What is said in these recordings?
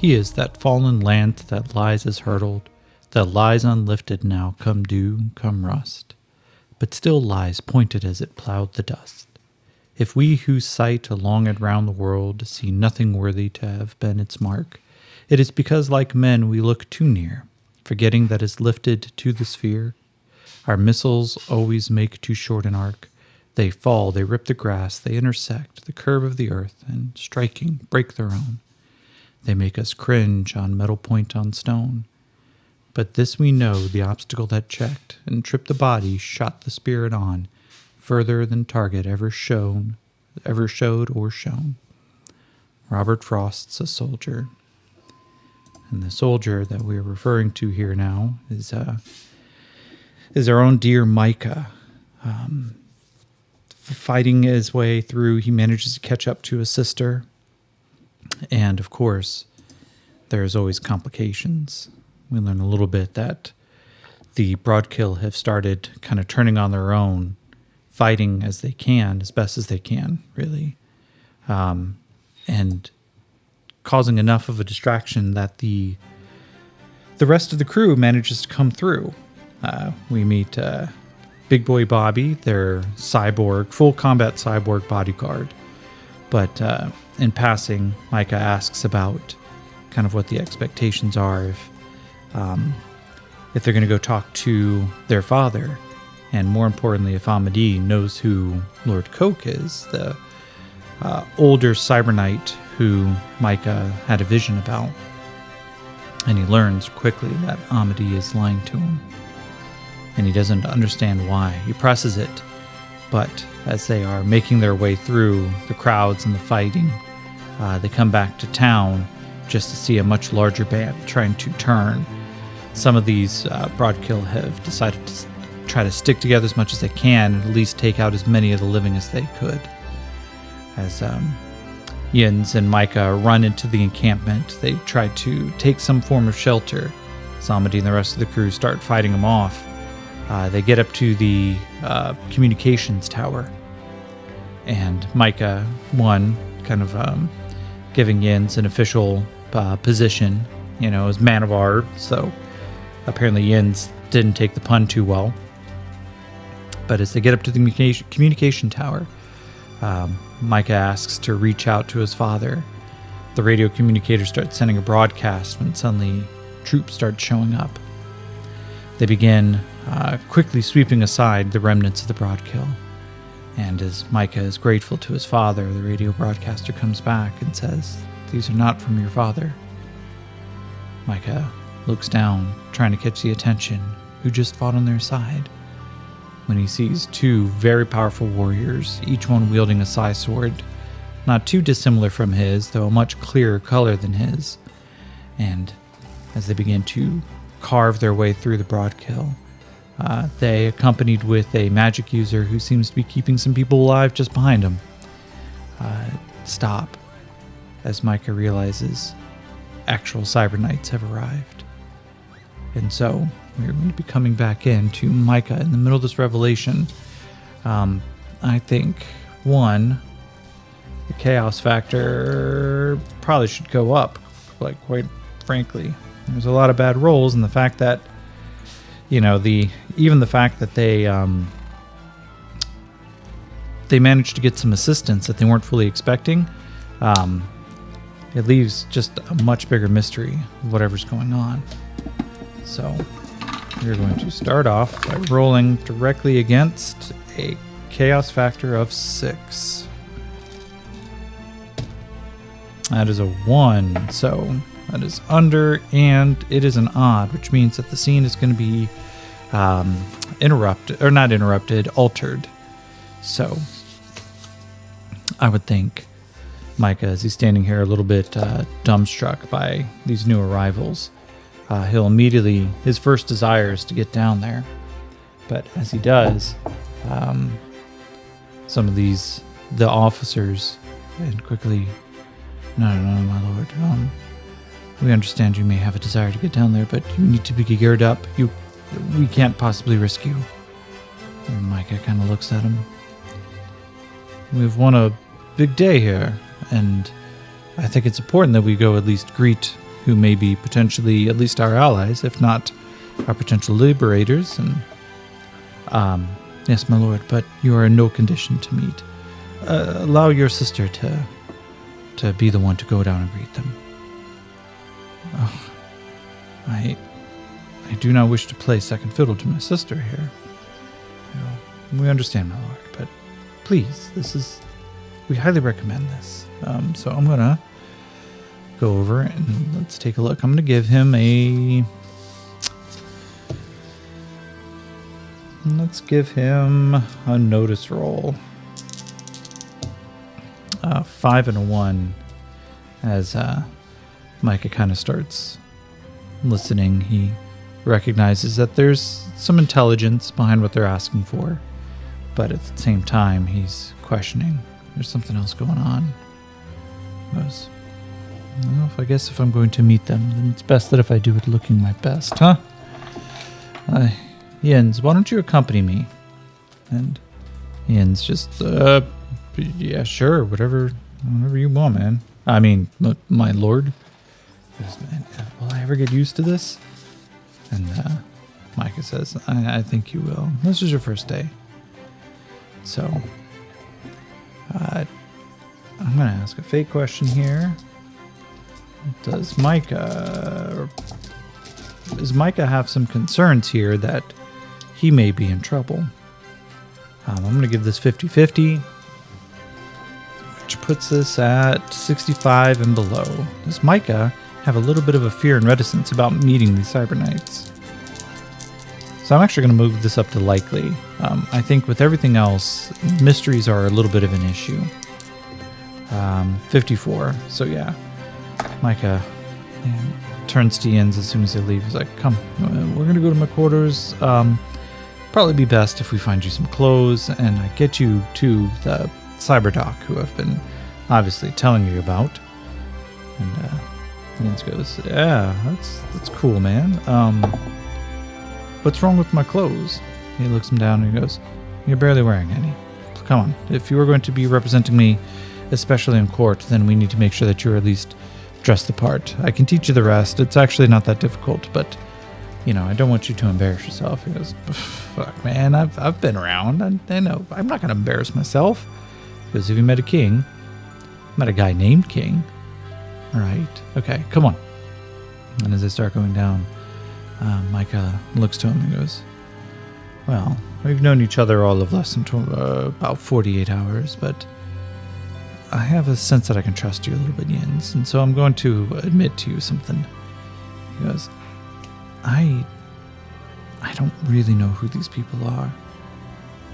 He is that fallen lance that lies as hurtled, that lies unlifted now, come dew, come rust, but still lies pointed as it plowed the dust. If we whose sight along and round the world see nothing worthy to have been its mark, it is because like men we look too near, forgetting that is lifted to the sphere. Our missiles always make too short an arc. They fall, they rip the grass, they intersect the curve of the earth, and striking, break their own. They make us cringe on metal point on stone. But this we know, the obstacle that checked and tripped the body shot the spirit on, further than target ever showed or shown. Robert Frost's A Soldier. And the soldier that we're referring to here now is our own dear Micah. Fighting his way through, he manages to catch up to his sister. And of course, there's always complications. We learn a little bit that the Broadkill have started kind of turning on their own, fighting as they can, as best as they can, really. And causing enough of a distraction that the rest of the crew manages to come through. We meet Big Boy Bobby, their cyborg, full combat cyborg bodyguard. But in passing, Micah asks about kind of what the expectations are if they're going to go talk to their father, and more importantly, if Amadi knows who Lord Coke is, the older cyber knight who Micah had a vision about. And he learns quickly that Amadi is lying to him. And he doesn't understand why. He presses it, but as they are making their way through the crowds and the fighting, they come back to town just to see a much larger band trying to turn. Some of these Broadkill have decided to try to stick together as much as they can and at least take out as many of the living as they could. As Jens and Micah run into the encampment, they try to take some form of shelter. Samadi and the rest of the crew start fighting them off. They get up to the communications tower, and Micah, kind of giving Jens an official position, as man of art. So apparently Jens didn't take the pun too well. But as they get up to the communication tower, Micah asks to reach out to his father. The radio communicator starts sending a broadcast when suddenly troops start showing up. They begin quickly sweeping aside the remnants of the Broadkill. And as Micah is grateful to his father, the radio broadcaster comes back and says, "These are not from your father." Micah looks down, trying to catch the attention, who just fought on their side, when he sees two very powerful warriors, each one wielding a sai sword, not too dissimilar from his, though a much clearer color than his. And as they begin to carve their way through the Broadkill, they, accompanied with a magic user who seems to be keeping some people alive just behind him, stop as Micah realizes actual cyber knights have arrived. And so we're going to be coming back into Micah in the middle of this revelation. I think, one, the chaos factor probably should go up, quite frankly. There's a lot of bad rolls, and the fact that, even the fact that they managed to get some assistance that they weren't fully expecting, it leaves just a much bigger mystery of whatever's going on. So we're going to start off by rolling directly against a chaos factor of 6. That is a 1, so that is under, and it is an odd, which means that the scene is going to be altered. So I would think Micah, as he's standing here a little bit dumbstruck by these new arrivals, he'll immediately, his first desire is to get down there. But as he does, some of the officers, and quickly, no, my lord, we understand you may have a desire to get down there, but you need to be geared up. We can't possibly risk you. And Micah kind of looks at him. We've won a big day here, and I think it's important that we go at least greet who may be potentially at least our allies, if not our potential liberators. And yes, my lord, but you are in no condition to meet. Allow your sister to be the one to go down and greet them. Oh, I do not wish to play second fiddle to my sister here. We understand, my lord, but please, we highly recommend this. So I'm gonna go over and let's take a look. I'm gonna give him a notice roll. 5 and a 1 as Micah kind of starts listening. He recognizes that there's some intelligence behind what they're asking for, but at the same time he's questioning. There's something else going on. He goes, well, I guess if I'm going to meet them, then it's best that if I do it looking my best, huh? Jens, why don't you accompany me? And Jens just, yeah, sure, whatever you want, man. I mean, my lord. He goes, man, will I ever get used to this? And Micah says, I think you will. This is your first day. So, I'm going to ask a fake question here. Does Micah have some concerns here that he may be in trouble? I'm going to give this 50-50, which puts this at 65 and below. Does Micah have a little bit of a fear and reticence about meeting these Cyber Knights? So I'm actually going to move this up to likely. I think with everything else, mysteries are a little bit of an issue. 54. So yeah, Micah turns to Jens as soon as they leave. He's like, come, we're going to go to my quarters. Probably be best if we find you some clothes and I get you to the Cyberdoc who I've been obviously telling you about. And Jens goes, yeah, that's cool, man. What's wrong with my clothes? He looks him down and he goes, you're barely wearing any. Come on, if you are going to be representing me, especially in court, then we need to make sure that you're at least dressed the part. I can teach you the rest. It's actually not that difficult, but I don't want you to embarrass yourself. He goes, fuck, man, I've been around. I know. I'm not going to embarrass myself. He goes, have you met a king? Met a guy named King. Right. Okay, come on. And as they start going down, Micah looks to him and goes, well, we've known each other all of less than about 48 hours, but I have a sense that I can trust you a little bit, Jens, and so I'm going to admit to you something. He goes, I don't really know who these people are.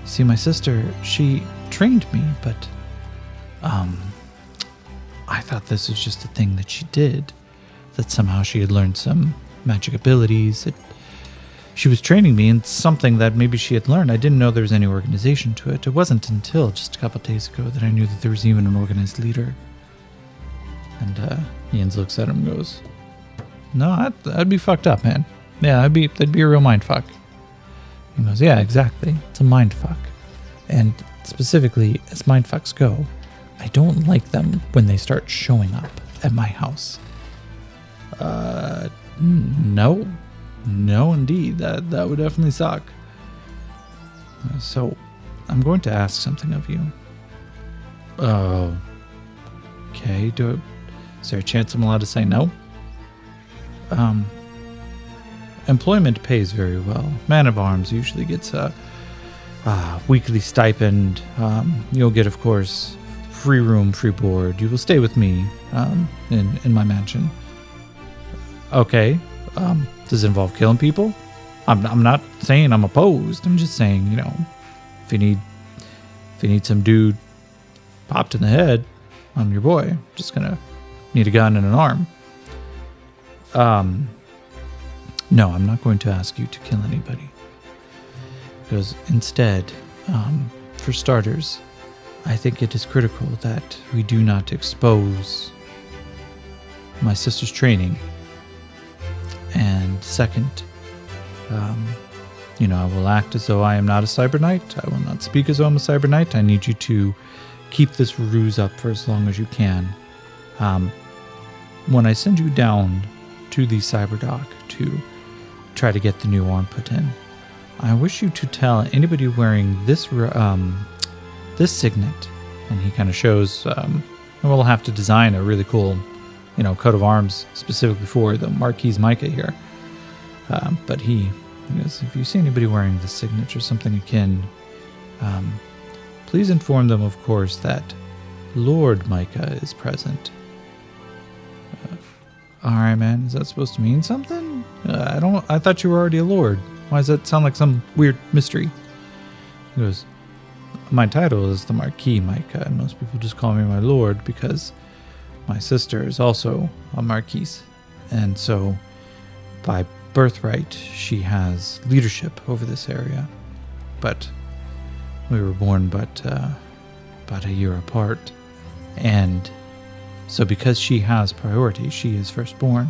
You see, my sister, she trained me, but I thought this was just a thing that she did, that somehow she had learned some magic abilities, that she was training me in something that maybe she had learned. I didn't know there was any organization to it. It wasn't until just a couple days ago that I knew that there was even an organized leader. And Jens looks at him and goes, no, that'd be fucked up, man. Yeah, that'd be a real mind fuck. He goes, yeah, exactly. It's a mind fuck. And specifically, as mind fucks go, I don't like them when they start showing up at my house. No, indeed. That would definitely suck. So, I'm going to ask something of you. Oh. Okay, is there a chance I'm allowed to say no? Employment pays very well. Man of Arms usually gets a weekly stipend. You'll get, of course, free room, free board. You will stay with me in my mansion. Okay. Does it involve killing people? I'm not saying I'm opposed. I'm just saying, if you need some dude popped in the head, I'm your boy. Just gonna need a gun and an arm. No, I'm not going to ask you to kill anybody. Because instead, for starters, I think it is critical that we do not expose my sister's training. And second, I will act as though I am not a Cyber Knight. I will not speak as though I'm a Cyber Knight. I need you to keep this ruse up for as long as you can. When I send you down to the cyberdock to try to get the new arm put in. I wish you to tell anybody wearing this this signet, and he kind of shows. We'll have to design a really cool, coat of arms specifically for the Marquis Micah here. But he goes, if you see anybody wearing this signet or something akin, please inform them, of course, that Lord Micah is present. All right, man. Is that supposed to mean something? I thought you were already a lord. Why does that sound like some weird mystery? He goes, my title is the Marquis Micah, and most people just call me my lord because my sister is also a marquise. And so, by birthright, she has leadership over this area. But we were born but about a year apart. And so because she has priority, she is firstborn.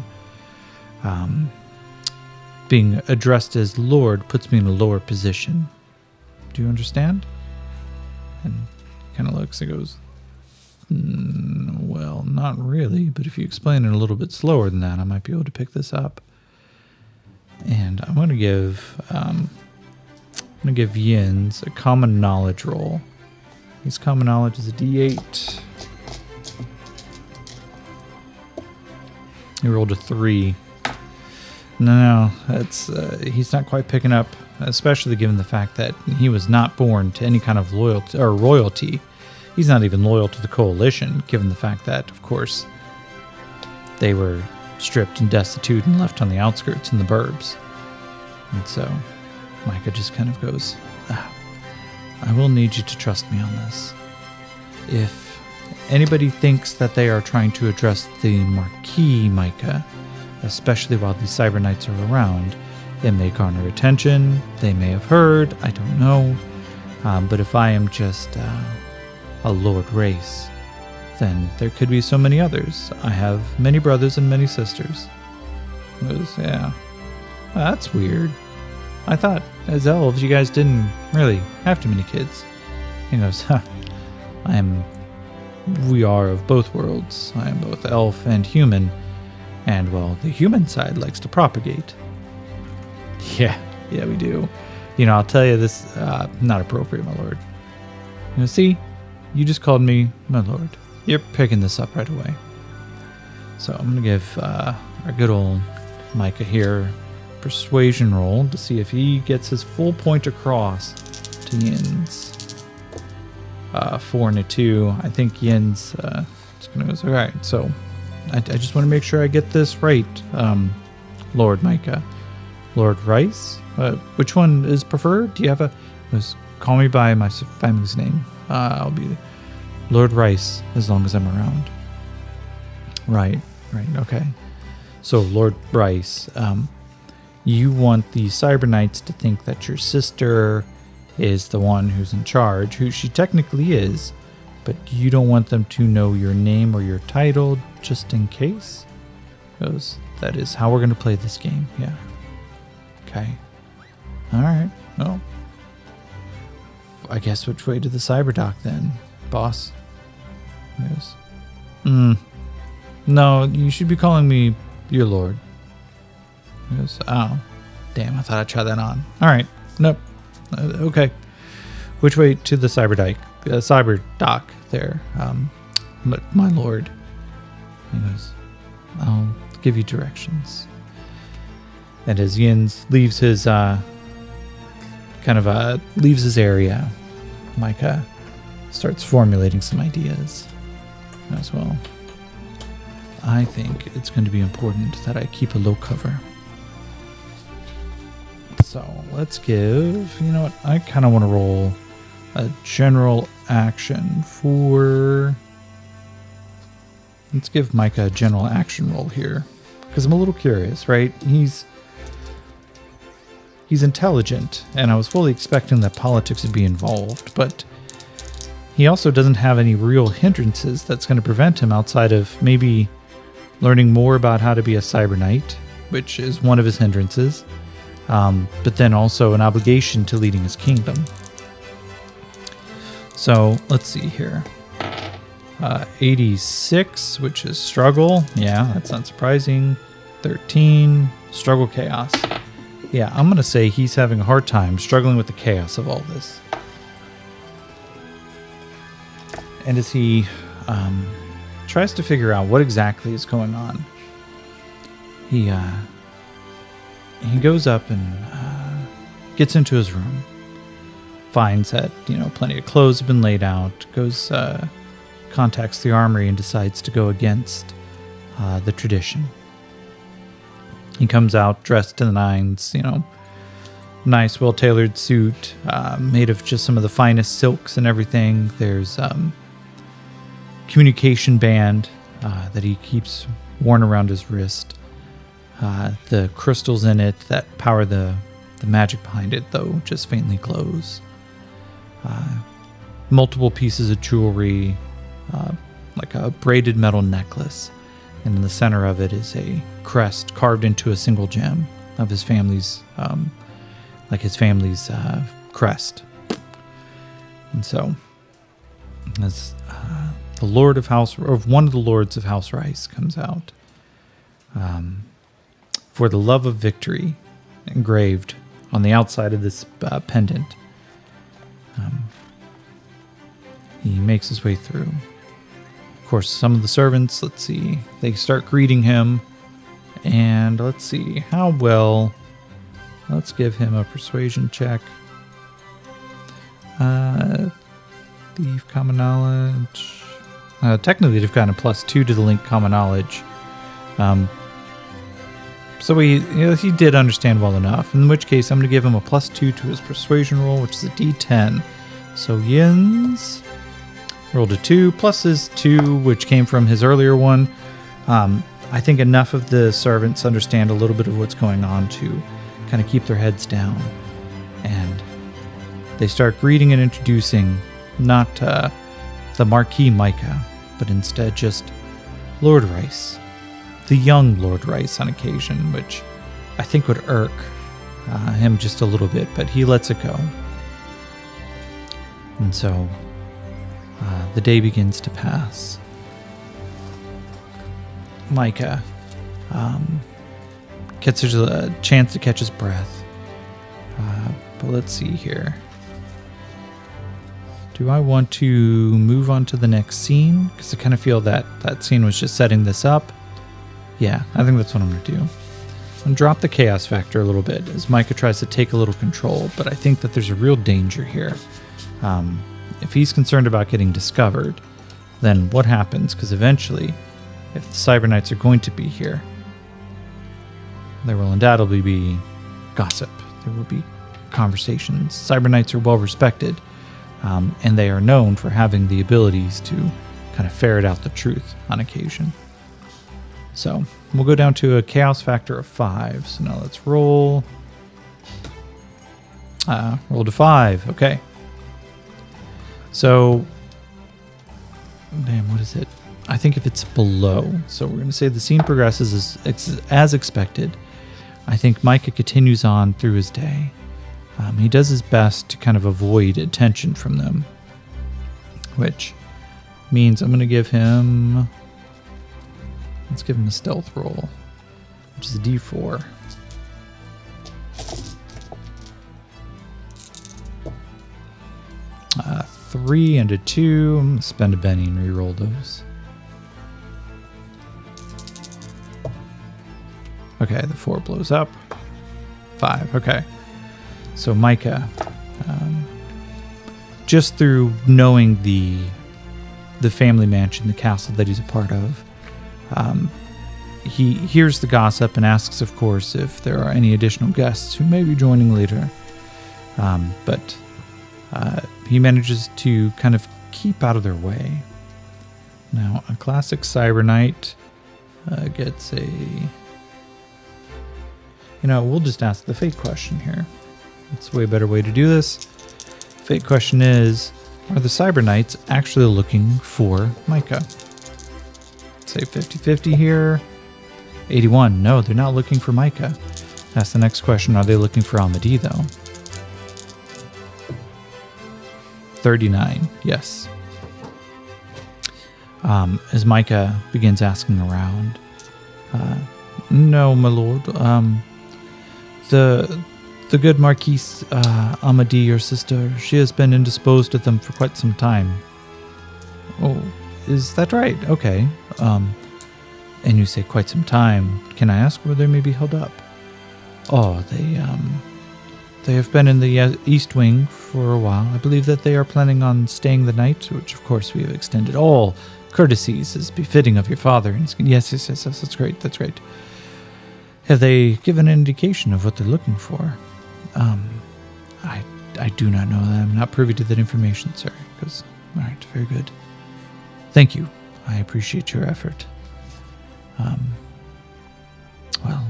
Being addressed as Lord puts me in a lower position. Do you understand? And he kind of looks and goes, well, not really, but if you explain it a little bit slower than that, I might be able to pick this up. And I'm going to give Yins a common knowledge roll. His common knowledge is a D8. He rolled a 3. No, that's he's not quite picking up, especially given the fact that he was not born to any kind of loyalty or royalty. He's not even loyal to the coalition, given the fact that, of course, they were stripped and destitute and left on the outskirts in the burbs. And so Micah just kind of goes, I will need you to trust me on this. If anybody thinks that they are trying to address the Marquis Micah, especially while these Cyber Knights are around, it may garner attention, they may have heard, I don't know. But if I am just a Lord Race, then there could be so many others. I have many brothers and many sisters. It was, yeah. That's weird. I thought, as elves, you guys didn't really have too many kids. He goes, we are of both worlds. I am both elf and human. And, well, the human side likes to propagate. Yeah, we do. I'll tell you this, not appropriate, my lord. See, you just called me my lord. You're picking this up right away. So I'm going to give our good old Micah here persuasion roll to see if he gets his full point across to Yins. 4 and a 2. I think Yins is going to go, all right, so I just want to make sure I get this right, Lord Micah. Lord Rice? Which one is preferred? Do you have call me by my family's name. I'll be Lord Rice as long as I'm around. Right, okay. So, Lord Rice, you want the Cyber Knights to think that your sister is the one who's in charge, who she technically is, but you don't want them to know your name or your title just in case? That is how we're going to play this game, yeah. Okay. Alright, well. I guess which way to the cyberdock then, boss? He goes, no, you should be calling me your lord. He goes, oh, damn, I thought I'd try that on. Alright, nope. Okay. Which way to the cyberdock there, my lord? He goes, I'll give you directions. And as Yins leaves his leaves his area, Micah starts formulating some ideas as well. I think it's going to be important that I keep a low cover. So let's give, you know what, I kind of want to roll a general action for, let's give Micah a general action roll here, because I'm a little curious, right? He's intelligent, and I was fully expecting that politics would be involved, but he also doesn't have any real hindrances that's going to prevent him outside of maybe learning more about how to be a Cyber Knight, which is one of his hindrances, but then also an obligation to leading his kingdom. So let's see here. 86, which is struggle. Yeah, that's not surprising. 13. Struggle chaos. Yeah, I'm going to say he's having a hard time struggling with the chaos of all this. And as he tries to figure out what exactly is going on, he goes up and gets into his room, finds that, plenty of clothes have been laid out, goes, contacts the armory and decides to go against the tradition. He comes out dressed to the nines, nice, well-tailored suit, made of just some of the finest silks and everything. There's communication band that he keeps worn around his wrist. The crystals in it that power the magic behind it, though, just faintly glows. Multiple pieces of jewelry, like a braided metal necklace. And in the center of it is a crest carved into a single gem of his family's, his family's crest. And so, as the Lord of House, or one of the Lords of House Rice comes out, for the love of victory, engraved on the outside of this pendant, he makes his way through. Of course, some of the servants, let's see, they start greeting him, and let's see how well. Let's give him a persuasion check. Thief, common knowledge. Technically, they've gotten a +2 to the link common knowledge. So he did understand well enough. In which case, I'm going to give him a +2 to his persuasion roll, which is a D10. So Yin's rolled a 2, plus his 2, which came from his earlier one. I think enough of the servants understand a little bit of what's going on to kind of keep their heads down. And they start greeting and introducing not the Marquis Micah, but instead just Lord Rice. The young Lord Rice on occasion, which I think would irk him just a little bit, but he lets it go. And so the day begins to pass. Micah gets a chance to catch his breath. But let's see here. Do I want to move on to the next scene? Because I kind of feel that scene was just setting this up. Yeah, I think that's what I'm going to do. I'm going to drop the chaos factor a little bit as Micah tries to take a little control, but I think that there's a real danger here. If he's concerned about getting discovered, then what happens? Because eventually, if the Cyber Knights are going to be here, there will undoubtedly be gossip. There will be conversations. Cyber Knights are well respected, and they are known for having the abilities to kind of ferret out the truth on occasion. So we'll go down to a chaos factor of 5. So now let's roll. Roll to 5. Okay. So, damn, what is it? I think if it's below. So we're going to say the scene progresses as expected. I think Micah continues on through his day. He does his best to kind of avoid attention from them, which means I'm going to give him... Let's give him a stealth roll, which is a D4. Uh, 3 and a 2. I'm going to spend a Benny and re-roll those. Okay, the 4 blows up. 5, okay. So Micah, just through knowing the family mansion, the castle that he's a part of, he hears the gossip and asks, of course, if there are any additional guests who may be joining later. But he manages to kind of keep out of their way. Now, a classic Cyber Knight gets a... we'll just ask the fate question here. It's a way better way to do this. Fate question is, are the Cyber Knights actually looking for Micah? Say 50-50 here. 81. No, they're not looking for Micah. That's the next question. Are they looking for Amadi, though? 39. Yes. As Micah begins asking around, No, my lord. The good Marquise Amadee, your sister, she has been indisposed of them for quite some time. Oh, is that right? Okay. And you say quite some time. Can I ask where they may be held up? Oh, they have been in the East Wing for a while. I believe that they are planning on staying the night, which of course we have extended all courtesies as befitting of your father. And yes, that's great, that's great. Have they given an indication of what they're looking for? I do not know that. I'm not privy to that information, sir. All right, very good. Thank you. I appreciate your effort. Well,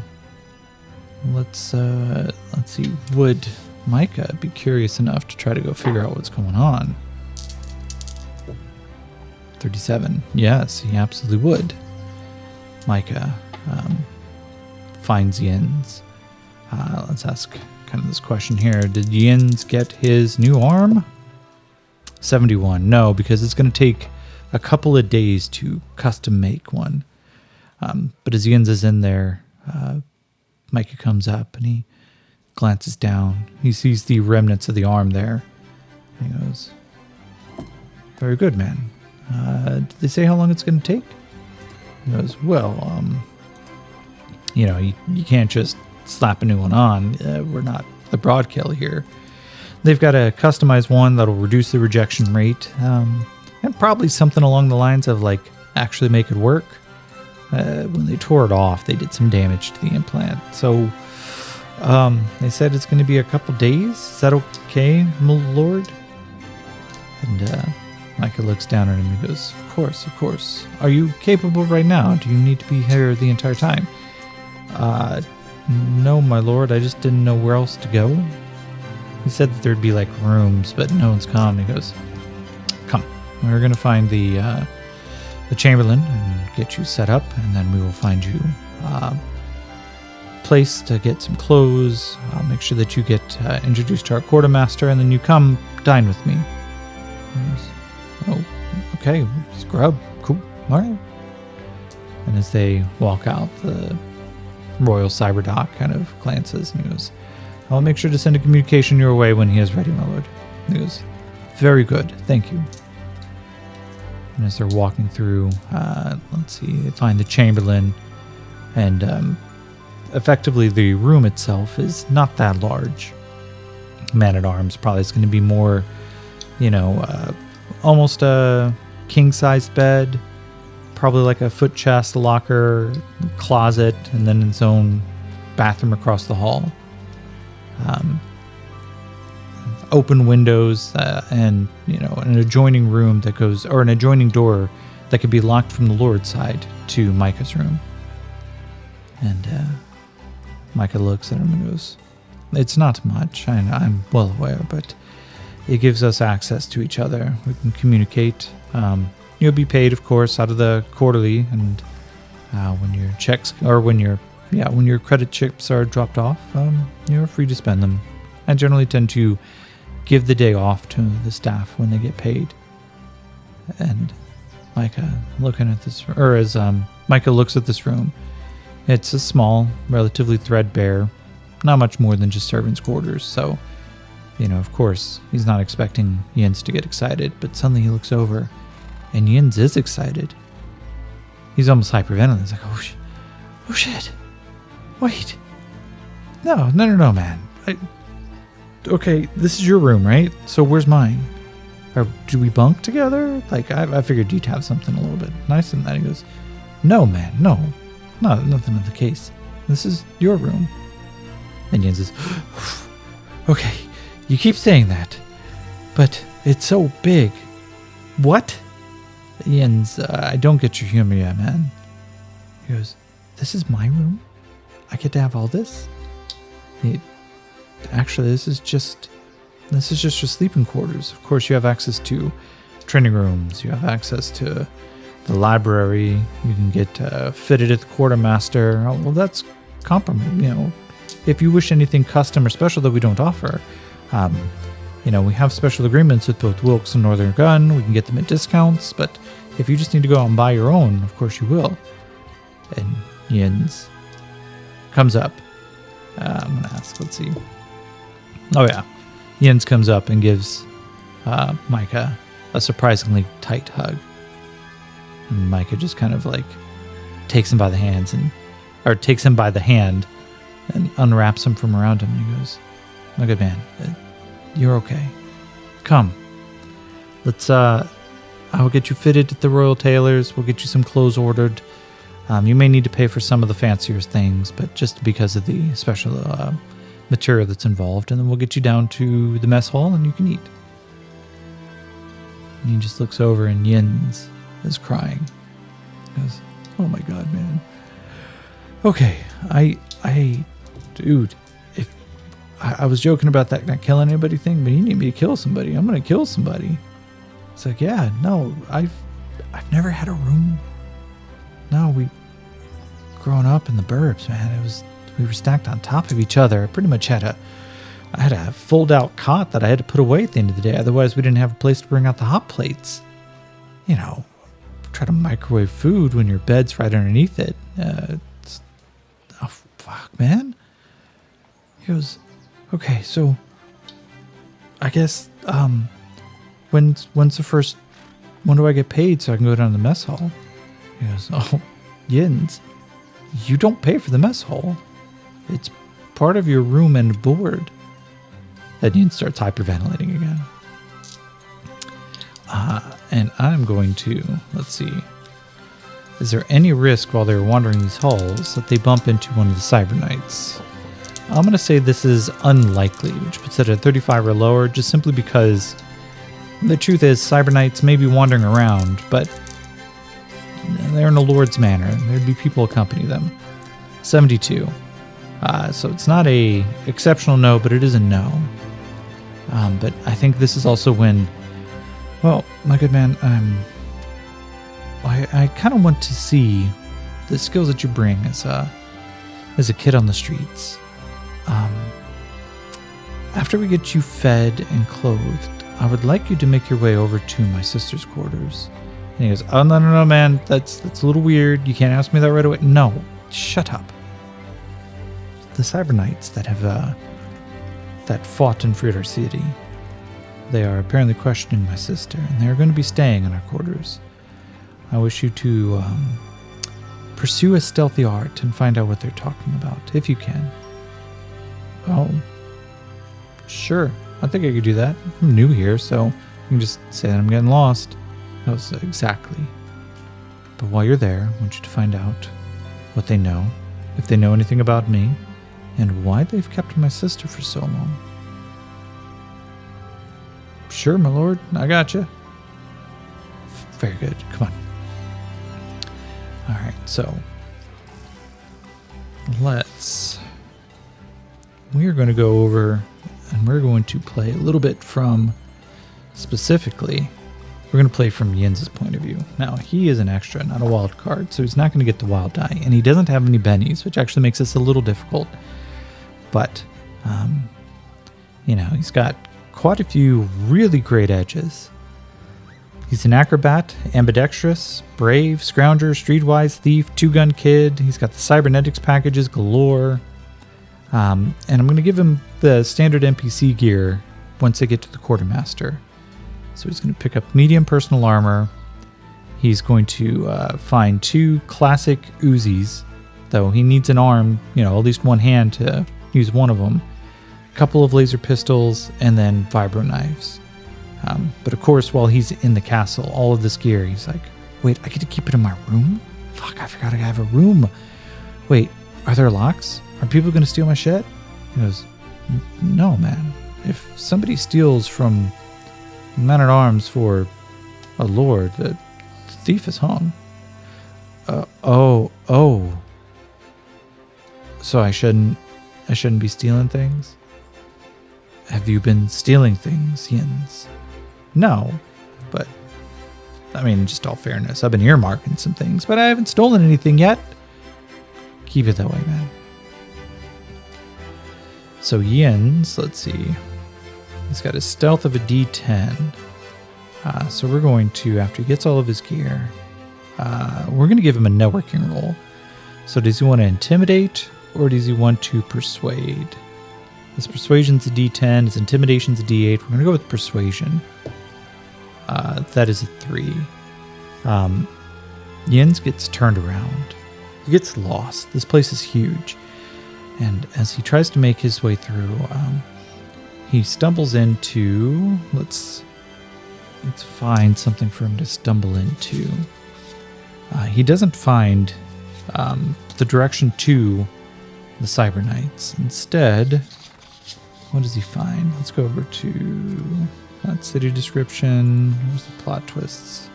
let's see. Would Micah be curious enough to try to go figure out what's going on? 37. Yes, he absolutely would. Micah finds Yins. Let's ask kind of this question here. Did Yins get his new arm? 71. No, because it's going to take a couple of days to custom make one. But as Yins is in there, Micah comes up and he glances down. He sees the remnants of the arm there. He goes, very good, man. Did they say how long it's going to take? He goes, well, you can't just slap a new one on. We're not the Broadkill here. They've got a customized one that'll reduce the rejection rate, and probably something along the lines of like actually make it work. When they tore it off, they did some damage to the implant. So they said it's going to be a couple days. Is that okay, my lord? And Micah looks down at him and goes, of course. Are you capable right now? Do you need to be here the entire time? No, my lord. I just didn't know where else to go. He said that there'd be like rooms, but no one's come. He goes, come. We're going to find the Chamberlain and get you set up, and then we will find you a place to get some clothes. I'll make sure that you get introduced to our quartermaster, and then you come dine with me. Oh, okay, scrub, cool, all right. And as they walk out, the Royal Cyberdoc kind of glances and he goes, I'll make sure to send a communication your way when he is ready, my lord. He goes, very good, thank you. And as they're walking through, let's see, they find the Chamberlain, and effectively the room itself is not that large. Man-at-Arms probably is going to be more, almost a king-sized bed, probably like a foot chest, locker, closet, and then its own bathroom across the hall. Open windows and an adjoining room that goes, or an adjoining door that could be locked from the Lord's side to Micah's room. And Micah looks at him and goes, it's not much, I'm well aware, but it gives us access to each other. We can communicate. You'll be paid, of course, out of the quarterly, and when your checks, or when your credit chips are dropped off, you're free to spend them. I generally tend to give the day off to the staff when they get paid. And Micah looking at this, or as Micah looks at this room, it's a small, relatively threadbare, not much more than just servants' quarters. So, of course, he's not expecting Jens to get excited, but suddenly he looks over, and Jens is excited. He's almost hyperventilating. He's like, oh shit, wait, no, man. Okay, this is your room, right? So where's mine? Or do we bunk together? Like, I figured you'd have something a little bit nicer than that. He goes, no, man, no, nothing of the case. This is your room. And Jens says, okay, you keep saying that, but it's so big. What? Jens, I don't get your humor yet, man. He goes, this is my room? I get to have all this? Actually, this is just your sleeping quarters. Of course, you have access to training rooms. You have access to the library. You can get fitted at the quartermaster. Oh, well, that's compromise. If you wish anything custom or special that we don't offer, we have special agreements with both Wilkes and Northern Gun. We can get them at discounts. But if you just need to go out and buy your own, of course you will. And Jens comes up. I'm going to ask, let's see. Oh, yeah. Jens comes up and gives Micah a surprisingly tight hug. And Micah just kind of like takes him by the hand and unwraps him from around him. And he goes, "My good man, you're okay. Come. Let's, I will get you fitted at the Royal Tailors. We'll get you some clothes ordered. You may need to pay for some of the fancier things, but just because of the special material that's involved. And then we'll get you down to the mess hall and you can eat." And he just looks over and Jens is crying. He goes, "Oh my God, man. Okay, dude, if I was joking about that not killing anybody thing, but you need me to kill somebody. I'm going to kill somebody." It's like, "Yeah, no, I've never had a room. No, growing up in the burbs, man, we were stacked on top of each other. I pretty much had a fold-out cot that I had to put away at the end of the day. Otherwise, we didn't have a place to bring out the hot plates. You know, try to microwave food when your bed's right underneath it. Oh, fuck, man." He goes, "Okay, so I guess, when do I get paid so I can go down to the mess hall?" He goes, "Oh, Jens, you don't pay for the mess hall. It's part of your room and board." And Jens starts hyperventilating again. And I'm going to, let's see. Is there any risk while they're wandering these halls that they bump into one of the Cyber Knights? I'm going to say this is unlikely, which puts it at 35 or lower, just simply because the truth is Cyber Knights may be wandering around, but they're in a Lord's manor. There'd be people accompany them. 72. So it's not a exceptional no, but it is a no. But I think this is also when, well, my good man, I kind of want to see the skills that you bring as a kid on the streets. After we get you fed and clothed, I would like you to make your way over to my sister's quarters." And he goes, "Oh, no, man, that's a little weird. You can't ask me that right away." "No, shut up. The Cyber Knights that have that fought and freed our city, they are apparently questioning my sister, and they're going to be staying in our quarters. I wish you to pursue a stealthy art and find out what they're talking about, if you can." "Oh, sure. I think I could do that. I'm new here, so you can just say that I'm getting lost." That was exactly. "But while you're there, I want you to find out what they know, if they know anything about me, and why they've kept my sister for so long." "Sure, my lord. I got you." Very good. Come on. All right, so we're going to go over and we're going to play a little bit from, specifically, we're going to play from Jens's point of view. Now, he is an extra, not a wild card, so he's not going to get the wild die, and he doesn't have any bennies, which actually makes this a little difficult. But, he's got quite a few really great edges. He's an acrobat, ambidextrous, brave, scrounger, streetwise, thief, two-gun kid. He's got the cybernetics packages galore. And I'm going to give him the standard NPC gear once they get to the quartermaster. So he's going to pick up medium personal armor. He's going to find 2 classic Uzis, though he needs an arm, at least one hand to use one of them. A couple of laser pistols, and then vibro knives. But of course, while he's in the castle, all of this gear, he's like, "Wait, I get to keep it in my room? Fuck, I forgot I have a room. Wait, are there locks? Are people going to steal my shit?" He goes, "No, man. If somebody steals from man-at-arms for a lord, the thief is hung." Oh. So I shouldn't be stealing things? Have you been stealing things, Jens? No, but in just all fairness, I've been earmarking some things, but I haven't stolen anything yet. Keep it that way, man. So Jens, let's see. He's got a stealth of a D10. So we're going to, after he gets all of his gear, we're going to give him a networking roll. So does he want to intimidate or does he want to persuade? His persuasion's a D10, his intimidation's a D8. We're going to go with persuasion. That is a 3. Jens gets turned around. He gets lost. This place is huge. And as he tries to make his way through, he stumbles into... Let's find something for him to stumble into. He doesn't find the direction to the Cyber Knights. Instead, what does he find? Let's go over to that city description. Where's the plot twists?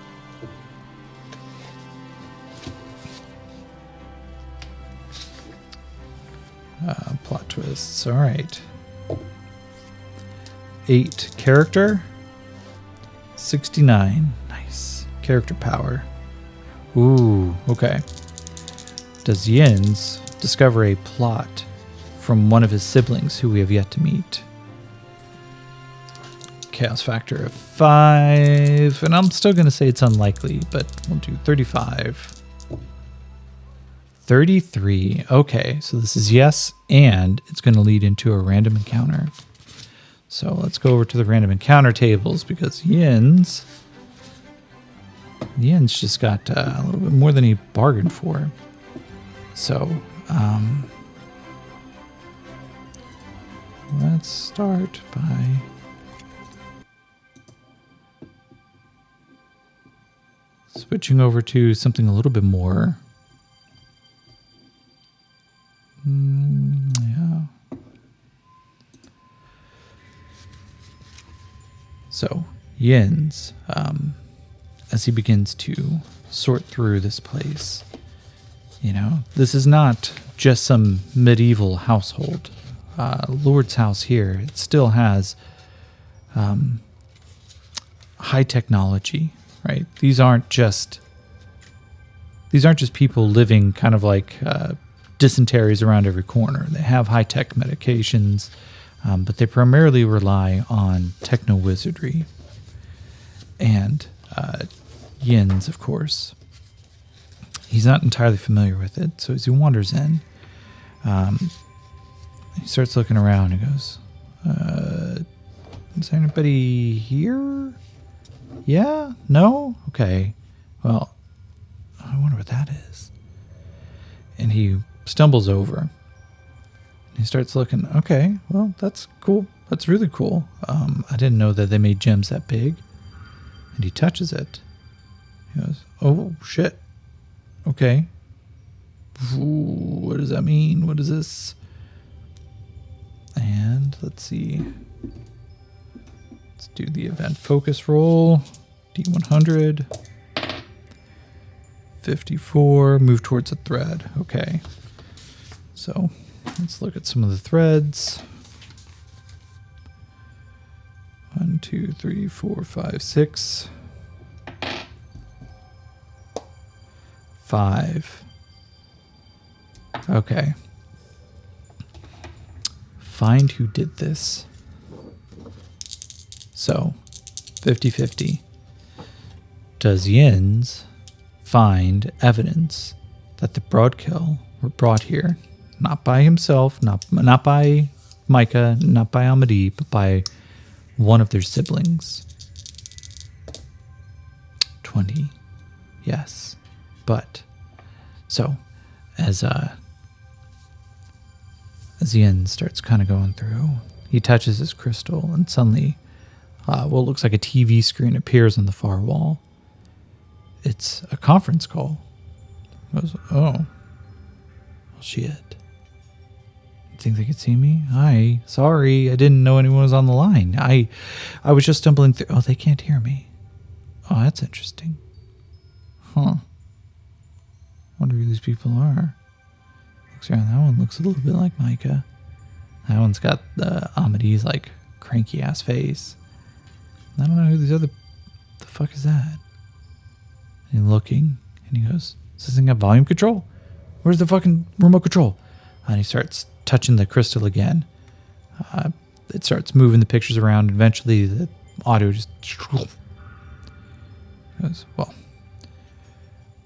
Plot twists. All right. 8 character. 69. Nice. Character power. Ooh, okay. Does Jens discover a plot from one of his siblings who we have yet to meet? Chaos factor of 5. And I'm still going to say it's unlikely, but we'll do 35. 33. Okay, so this is yes, and it's going to lead into a random encounter. So let's go over to the random encounter tables because Jens just got a little bit more than he bargained for. So let's start by switching over to something a little bit more. Yeah. So Jens, as he begins to sort through this place, this is not just some medieval household. Lord's house here, it still has high technology, right? These aren't just people living kind of like dysenteries around every corner. They have high-tech medications, but they primarily rely on techno-wizardry. And Jens, of course, he's not entirely familiar with it, so as he wanders in, he starts looking around and goes, is there anybody here? Yeah? No? Okay. Well, I wonder what that is. And he stumbles over. He starts looking, okay, well, that's cool. That's really cool. I didn't know that they made gems that big. And he touches it. He goes, oh, shit. Okay. Ooh, what does that mean? What is this? And let's see. Let's do the event focus roll. D100. 54. Move towards a thread. Okay. So let's look at some of the threads. 1, 2, 3, 4, 5, 6. 5. Okay. Find who did this. So, 50-50. Does Jens find evidence that the Broadkill were brought here, not by himself, not by Micah, not by Amadee, but by one of their siblings? 20. Yes. But, so, as Jens starts kind of going through, he touches his crystal, and suddenly, what looks like a TV screen appears on the far wall. It's a conference call. He goes, oh. Well, shit. You think they could see me? Hi. Sorry, I didn't know anyone was on the line. I was just stumbling through. Oh, they can't hear me. Oh, that's interesting. Huh. Wonder who these people are. Looks around. That one looks a little bit like Micah. That one's got the Amadee's like cranky ass face. I don't know who these other. The fuck is that? And he's looking, and he goes, "Does this thing have volume control? Where's the fucking remote control?" And he starts touching the crystal again. It starts moving the pictures around. Eventually, the audio just goes, well,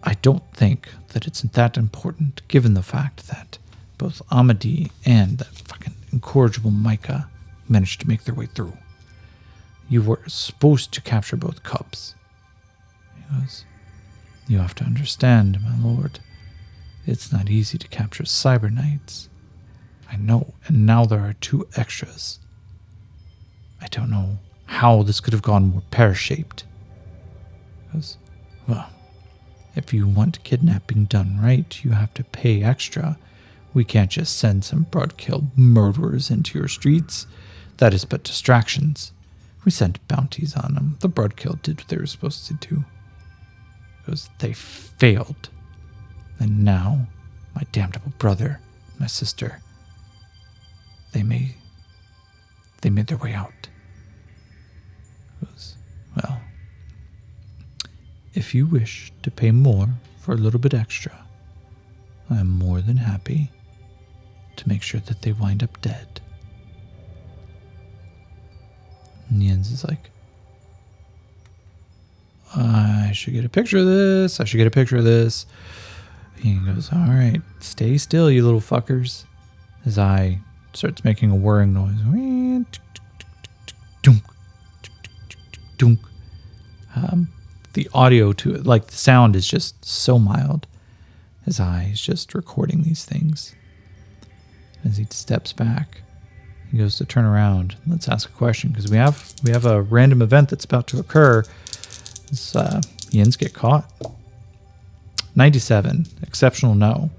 I don't think that it's that important given the fact that both Amadi and that fucking incorrigible Micah managed to make their way through. You were supposed to capture both cubs. He goes, you have to understand, my lord. It's not easy to capture cyber knights. I know, and now there are 2 extras. I don't know how this could have gone more pear-shaped. Because, well, if you want kidnapping done right, you have to pay extra. We can't just send some broadkill murderers into your streets. That is but distractions. We sent bounties on them. The broadkill did what they were supposed to do. Because they failed. And now, my damnable brother, my sister, they made their way out. Because, well, if you wish to pay more for a little bit extra, I am more than happy to make sure that they wind up dead. And Jens is like, I should get a picture of this. I should get a picture of this. He goes, all right, stay still, you little fuckers. His eye starts making a whirring noise. Dunk. The audio to it, like the sound is just so mild. His eye is just recording these things. As he steps back, he goes to turn around. Let's ask a question, because we have a random event that's about to occur. Jens get caught. 97, exceptional no.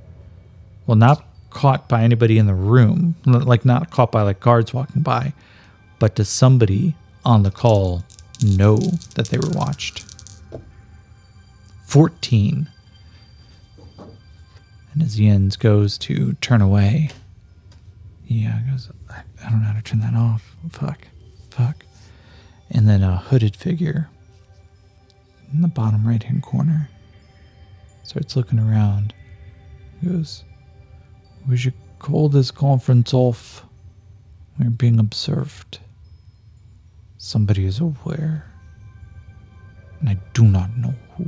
Well, not caught by anybody in the room, like not caught by like guards walking by, but does somebody on the call know that they were watched? 14. And as Jens goes to turn away, he goes, I don't know how to turn that off. Fuck. And then a hooded figure in the bottom right-hand corner starts looking around. He goes, we should call this conference off. We're being observed. Somebody is aware. And I do not know who.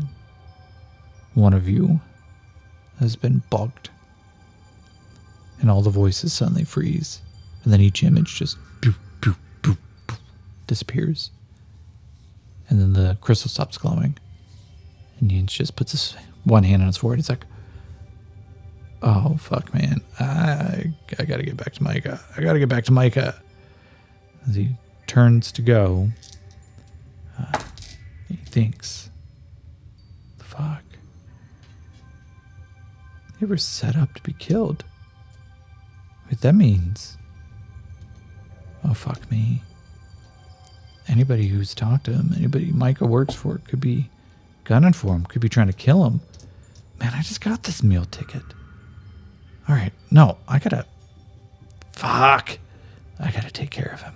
One of you has been bugged. And all the voices suddenly freeze. And then each image just boop, boop, boop, boop, disappears. And then the crystal stops glowing. And Jens just puts his one hand on his forehead. He's like, oh, fuck, man. I gotta get back to Micah. As he turns to go, he thinks, fuck. They were set up to be killed. What that means, oh, fuck me. Anybody who's talked to him, anybody Micah works for, could be gunning for him, could be trying to kill him. Man, I just got this meal ticket. All right, no, I gotta take care of him.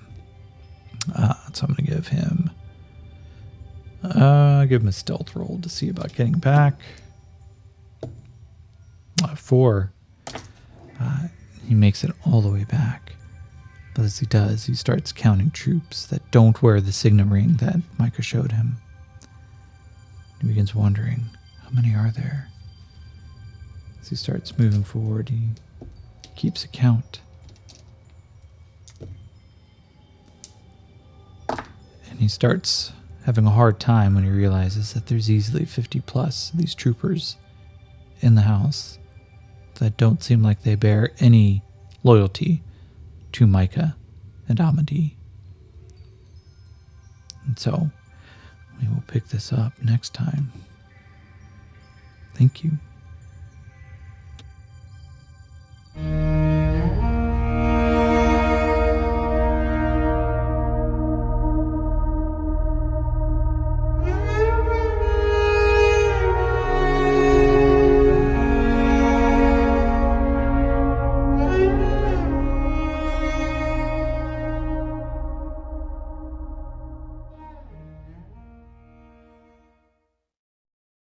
So I'm gonna give him a stealth roll to see about getting back. 4. He makes it all the way back. But as he does, he starts counting troops that don't wear the signet ring that Micah showed him. He begins wondering, how many are there? As he starts moving forward, he keeps a count. And he starts having a hard time when he realizes that there's easily 50 plus of these troopers in the house that don't seem like they bear any loyalty to Micah and Amadi. And so we will pick this up next time. Thank you.